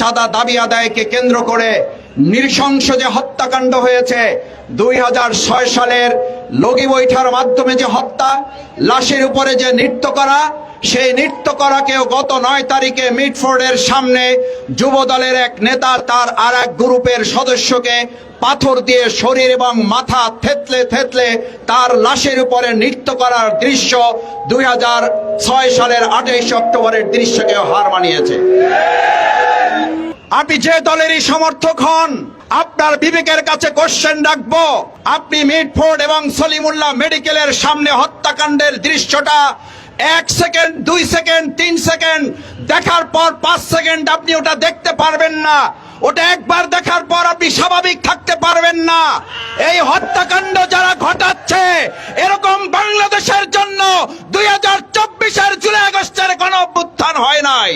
চাঁদা দাবি আদায়কে কেন্দ্র করে নৃশংস যে হত্যাকাণ্ড হয়েছে, 2006 সালের লগি বৈঠার মাধ্যমে যে হত্যা, লাশের উপরে যে নৃত্য করা, সেই নৃত্য করাকেও গত 9 তারিখে মিটফোর্ডের সামনে যুব দলের এক নেতা তার আর এক গ্রুপের সদস্যকে পাথর দিয়ে শরীর এবং মাথা থেতলে থেতলে তার লাশের উপরে নৃত্য করার দৃশ্য 2006 সালের 28 অক্টোবরের দৃশ্যকেও হার মানিয়েছে। আপনি যে দলেরই সমর্থক হন, আপনার বিবেকের কাছে কোশ্চেন রাখবো, আপনি মিটফোর্ড এবং সলিমুল্লাহ মেডিকেলের সামনে হত্যাকাণ্ডের দৃশ্যটা 1 সেকেন্ড, 2 সেকেন্ড, 3 সেকেন্ড দেখার পর 5 সেকেন্ড আপনি ওটা দেখতে পারবেন না। ওটা একবার দেখার পর আপনি স্বাভাবিক থাকতে পারবেন না। এই হত্যাকাণ্ড যারা ঘটাচ্ছে, এরকম বাংলাদেশের জন্য 2024-এর জুলাই আগস্টের গণ অভ্যুত্থান হয় নাই।